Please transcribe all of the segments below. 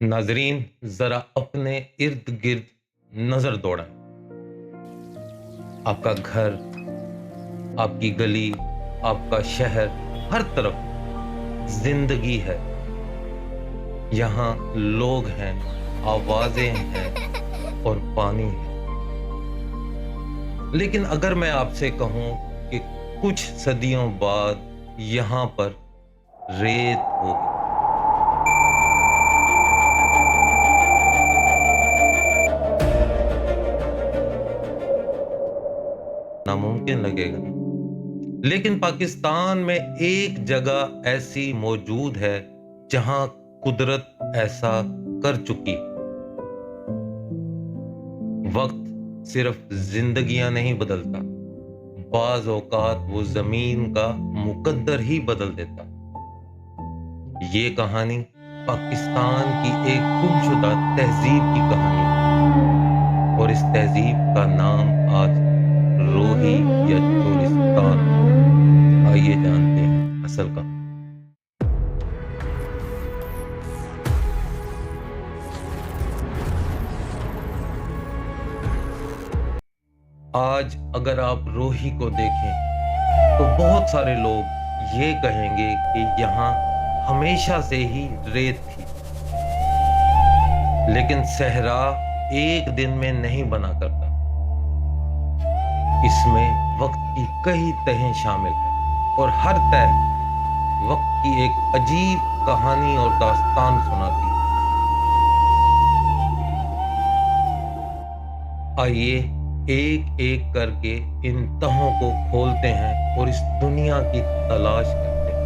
नाजरीन, जरा अपने इर्द गिर्द नजर दौड़ाएं। आपका घर, आपकी गली, आपका शहर, हर तरफ जिंदगी है। यहाँ लोग हैं, आवाजें हैं और पानी है। लेकिन अगर मैं आपसे कहूं कि कुछ सदियों बाद यहाँ पर रेत होगी, नामुमकिन लगेगा ना? लेकिन पाकिस्तान में एक जगह ऐसी मौजूद है जहां कुदरत ऐसा कर चुकी। वक्त सिर्फ जिंदगियां नहीं बदलता, बाज औकात वो जमीन का मुकद्दर ही बदल देता। ये कहानी पाकिस्तान की एक गुमशुदा तहजीब की कहानी है और इस तहजीब का नाम आज रोही या चोलिस्तान। आइए जानते हैं असल का। आज अगर आप रोही को देखें तो बहुत सारे लोग ये कहेंगे कि यहाँ हमेशा से ही रेत थी। लेकिन सहरा एक दिन में नहीं बना करता, इसमें वक्त की कई तहें शामिल हैं और हर तह वक्त की एक अजीब कहानी और दास्तान सुनाती है। आइए एक एक करके इन तहों को खोलते हैं और इस दुनिया की तलाश करते हैं।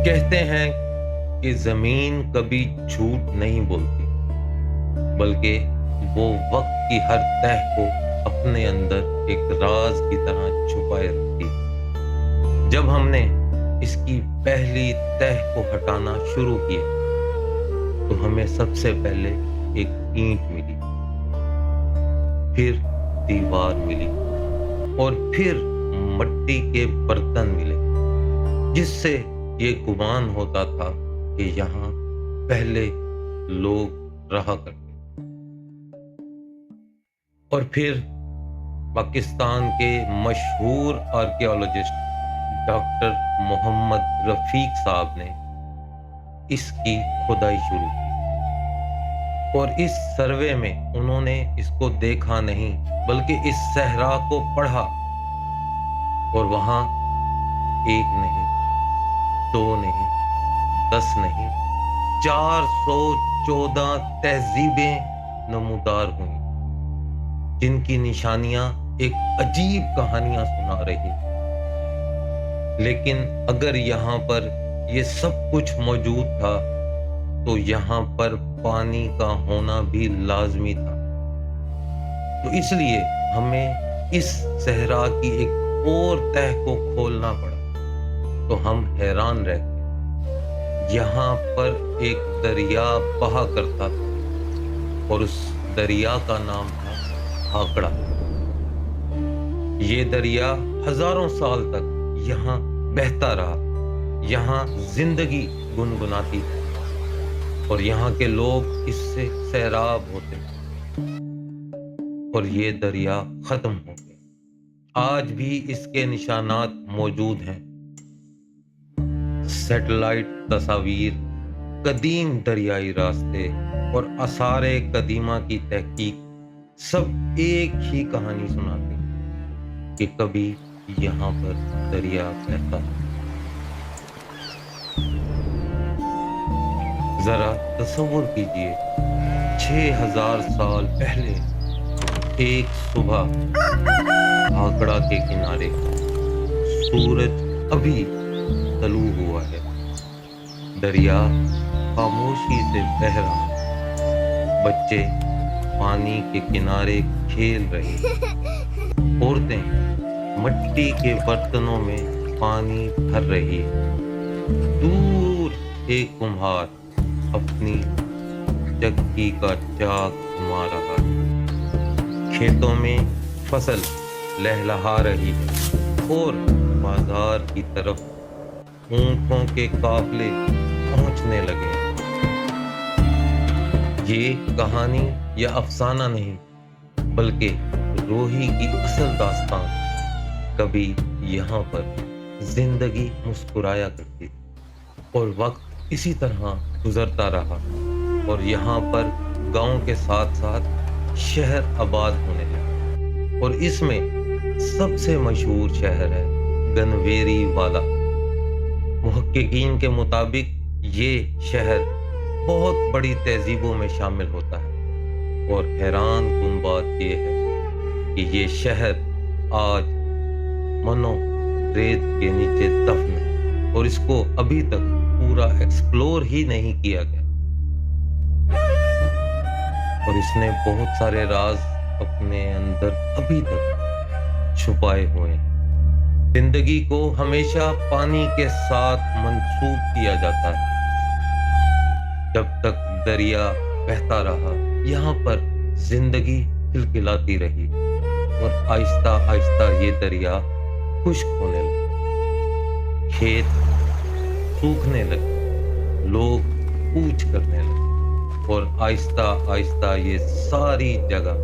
कहते हैं कि जमीन कभी झूठ नहीं बोलती, बल्कि वो वक्त की हर तह को अपने अंदर एक राज की तरह छुपाए रखती है। जब हमने इसकी पहली तह को हटाना शुरू किया तो हमें सबसे पहले एक ईंट मिली, फिर दीवार मिली और फिर मिट्टी के बर्तन मिले, जिससे ये गुमान होता था कि यहाँ पहले लोग रहा करते। और फिर पाकिस्तान के मशहूर आर्कियोलॉजिस्ट डॉक्टर मोहम्मद रफीक साहब ने इसकी खुदाई शुरू की और इस सर्वे में उन्होंने इसको देखा नहीं बल्कि इस सहरा को पढ़ा और वहां एक नहीं, दो नहीं, 10 नहीं, 414 तहजीबें नमूदार हुई, जिनकी निशानियां एक अजीब कहानियां सुना रही। लेकिन अगर यहाँ पर ये सब कुछ मौजूद था तो यहाँ पर पानी का होना भी लाजमी था। तो इसलिए हमें इस सहरा की एक और तह को खोलना पड़ा। तो हम हैरान रह गए। यहाँ पर एक दरिया बहा करता था और उस दरिया का नाम था भाखड़ा। ये दरिया हजारों साल तक यहाँ बहता रहा, यहाँ जिंदगी गुनगुनाती थी और यहाँ के लोग इससे सैराब होते और ये दरिया खत्म हो गया। आज भी इसके निशानात मौजूद हैं। सैटेलाइट तस्वीर, कदीम दरियाई रास्ते और आसारे कदीमा की तहकीक सब एक ही कहानी सुनाते हैं कि कभी यहाँ पर दरिया बहता था। जरा तसव्वुर कीजिए, 6000 साल पहले एक सुबह भाखड़ा के किनारे सूरज अभी तलू हुआ है, दरिया खामोशी से बह रहा, बच्चे पानी के किनारे खेल रहे, औरतें मिट्टी के बर्तनों में पानी भर रही है, दूर एक कुम्हार अपनी चक्की का चाक घुमा रहा है, खेतों में फसल लहलहा रही है और बाजार की तरफ ऊंटों के काफले पहुंच पूछने लगे, ये कहानी या अफसाना नहीं, बल्कि रोही की असल दास्तान। कभी यहाँ पर जिंदगी मुस्कुराया करती थी और वक्त इसी तरह गुजरता रहा, और यहाँ पर गांव के साथ साथ शहर आबाद होने लगा। और इसमें सबसे मशहूर शहर है गनवेरी वाला। मुहक्किकीन के मुताबिक ये शहर बहुत बड़ी तहजीबों में शामिल होता है, और हैरान कुन बात यह है कि ये शहर आज मनो रेत के नीचे दफन है, और इसको अभी तक पूरा एक्सप्लोर ही नहीं किया गया, और इसने बहुत सारे राज अपने अंदर अभी तक छुपाए हुए हैं। जिंदगी को हमेशा पानी के साथ मंसूब किया जाता है। जब तक दरिया बहता रहा, यहाँ पर जिंदगी खिलखिलाती रही, और आहिस्ता आहिस्ता ये दरिया खुश्क होने लगा, खेत सूखने लगे, लोग कूच करने लगे, और आहिस्ता आहिस्ता ये सारी जगह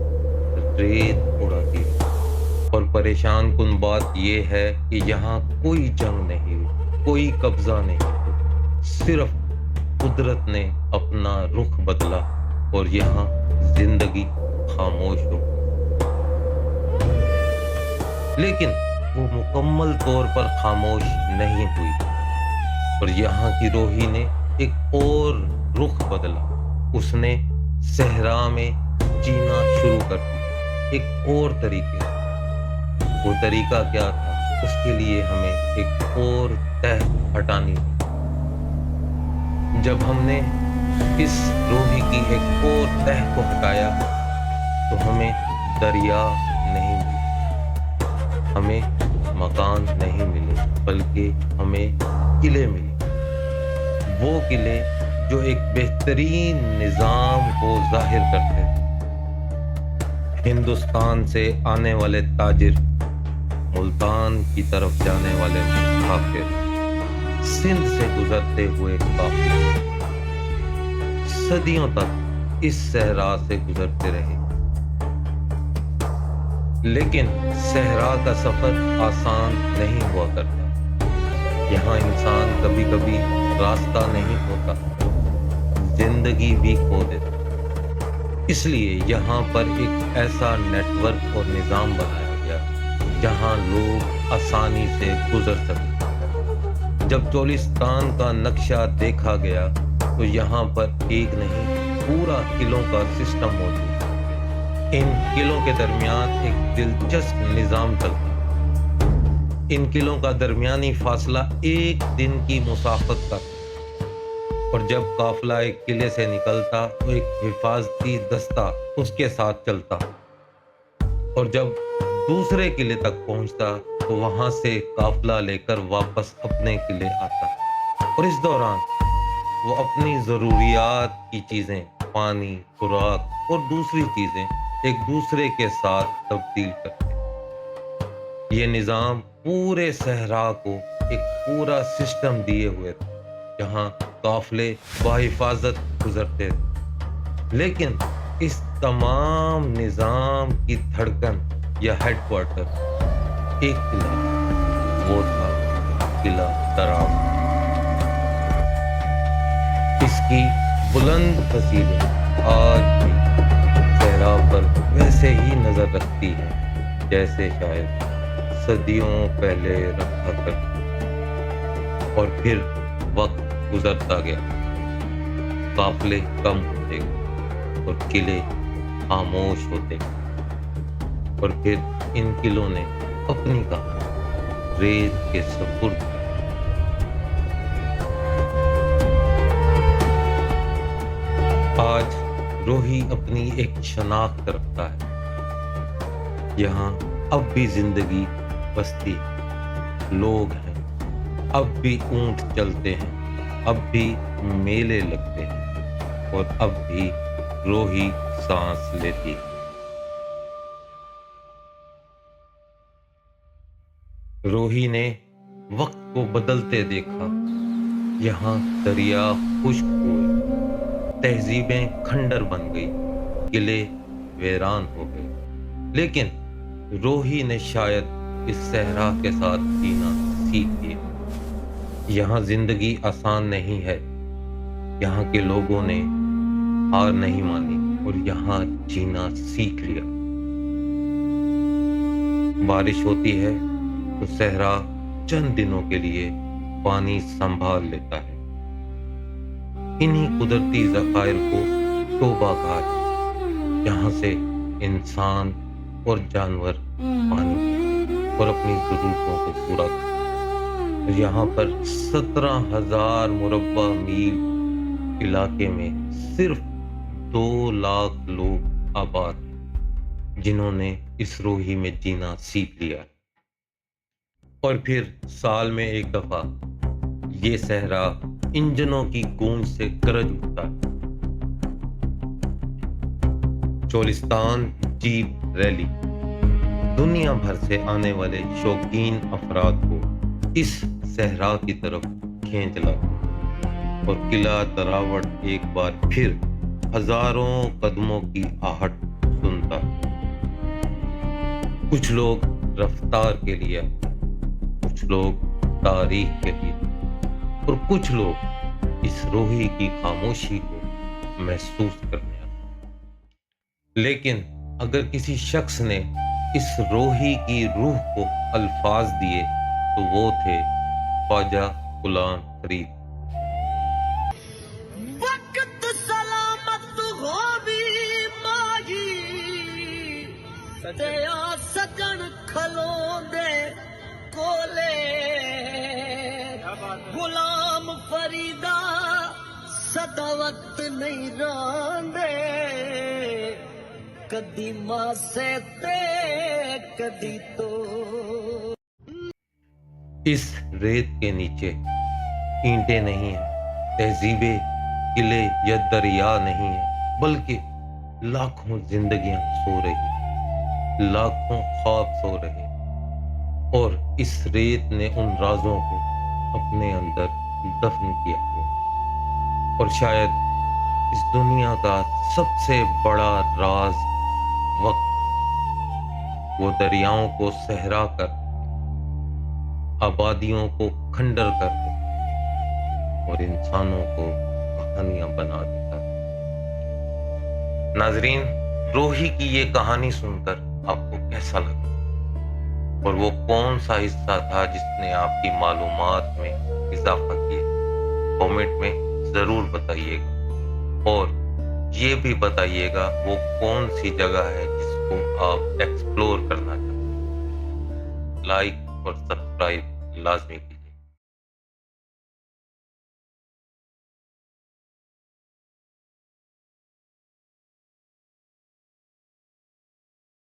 रेत उड़ाती रही। और परेशान कुन बात ये है कि यहाँ कोई जंग नहीं हुई, कोई कब्जा नहीं हुआ, सिर्फ कुदरत ने अपना रुख बदला और यहाँ जिंदगी खामोश हो। लेकिन वो मुकम्मल तौर पर खामोश नहीं हुई, और यहाँ की रोही ने एक और रुख बदला। उसने सहरा में जीना शुरू कर दिया, एक और तरीके से। वो तरीका क्या था, उसके लिए हमें एक और तह हटानी थी। जब हमने इस रोही की एक और तह को हटाया तो हमें दरिया नहीं मिली, हमें मकान नहीं मिले, बल्कि हमें किले मिले। वो किले जो एक बेहतरीन निजाम को जाहिर करते थे। हिंदुस्तान से आने वाले ताजिर, मुल्तान की तरफ जाने वाले मुसाफिर, सिंध से गुजरते हुए काफिले सदियों तक इस सहरा से गुजरते रहे। लेकिन सहरा का सफर आसान नहीं हुआ करता। यहाँ इंसान कभी कभी रास्ता नहीं होता, जिंदगी भी खो देता। इसलिए यहाँ पर एक ऐसा नेटवर्क और निजाम बनाया गया जहाँ लोग आसानी से गुजर सकें। जब चोलिस्तान का नक्शा देखा गया तो यहाँ पर एक नहीं, पूरा किलों का सिस्टम मौजूद है। इन किलों के दरमियान एक दिलचस्प निजाम चलता। इन किलों का दरमियानी फासला 1 दिन की मुसाफत का, और जब काफिला एक किले से निकलता तो एक हिफाजती दस्ता उसके साथ चलता, और जब दूसरे किले तक पहुंचता तो वहां से काफिला लेकर वापस अपने किले आता। और इस दौरान वो अपनी जरूरियात की चीजें, पानी, खुराक और दूसरी चीजें एक दूसरे के साथ तब्दील करते। ये निजाम पूरे सहरा को एक पूरा सिस्टम दिए हुए थे जहां काफिले बाहिफाजत गुजरते थे। लेकिन इस तमाम निजाम की धड़कन या हेडक्वार्टर एक किला, वो था किला तराब। इसकी बुलंद तस्वीरें आज भी सहरा पर वैसे ही नजर रखती है जैसे शायद सदियों पहले रखा करती। और फिर वक्त गुजरता गया, काफिले कम होते गए और किले खामोश होते गए, और फिर इन किलों ने अपनी कहानी रेत के सपुर्द। आज रोही अपनी एक शनाख्त रखता है। यहाँ अब भी जिंदगी बसती है, लोग हैं, अब भी ऊंट चलते हैं, अब भी मेले लगते हैं, और अब भी रोही सांस लेती है। रोही ने वक्त को बदलते देखा। यहाँ दरिया خشک ہوئے، تہذیبیں کھنڈر بن گئی، قلعے ویران ہو گئے، لیکن روہی نے شاید اس صحرا کے ساتھ جینا سیکھ لیا۔ یہاں زندگی آسان نہیں ہے، یہاں کے لوگوں نے ہار نہیں مانی اور یہاں جینا سیکھ لیا۔ بارش ہوتی ہے تو صحرا چند دنوں کے لیے پانی سنبھال لیتا ہے۔ انہی قدرتی ذخائر کو توبہ کہا جاتا ہے، جہاں سے انسان اور جانور پانی پیتے اور اپنی ضرورتوں کو پورا کرتے۔ یہاں پر 17,000 مربع میل علاقے میں صرف 2 لاکھ لوگ آباد ہیں، جنہوں نے اس روہی میں جینا سیکھ لیا۔ اور پھر سال میں ایک دفعہ یہ صحرا انجنوں کی گونج سے گرج اٹھتا ہے۔ چولستان جیپ ریلی دنیا بھر سے آنے والے شوقین افراد کو اس صحرا کی طرف کھینچ لاتا اور قلعہ دراوڑ ایک بار پھر ہزاروں قدموں کی آہٹ سنتا۔ کچھ لوگ رفتار کے لیے، کچھ لوگ تاریخ کے لیے، اور کچھ لوگ اس روحی کی خاموشی کو محسوس کرنے آتے۔ لیکن اگر کسی شخص نے اس روحی کی روح کو الفاظ دیے تو وہ تھے خواجہ غلام فرید۔ وقت سلامت ہو بھی ماہی تیا سکن کھلو دے کولے غلام فریدا سدا وقت نہیں راندے کدی ماسے تے کدی تو۔ اس ریت کے نیچے اینٹیں نہیں ہیں، تہذیبیں، قلعے یا دریا نہیں ہیں، بلکہ لاکھوں زندگیاں سو رہی، لاکھوں خواب سو رہے، اور اس ریت نے ان رازوں کو اپنے اندر دفن کیا ہوا۔ اور شاید اس دنیا کا سب سے بڑا راز وقت، وہ دریاؤں کو صحرا کر، آبادیوں کو کھنڈر کر دیتا اور انسانوں کو کہانیاں بنا دیتا۔ ناظرین، روحی کی یہ کہانی سن کر آپ کو کیسا لگا؟ اور وہ کون سا حصہ تھا جس نے آپ کی معلومات میں اضافہ کیا؟ کامنٹ میں ضرور بتائیے گا، اور یہ بھی بتائیے گا وہ کون سی جگہ ہے جس کو آپ ایکسپلور کرنا چاہتے ہیں۔ لائک اور سبسکرائب لازمی کیجیے۔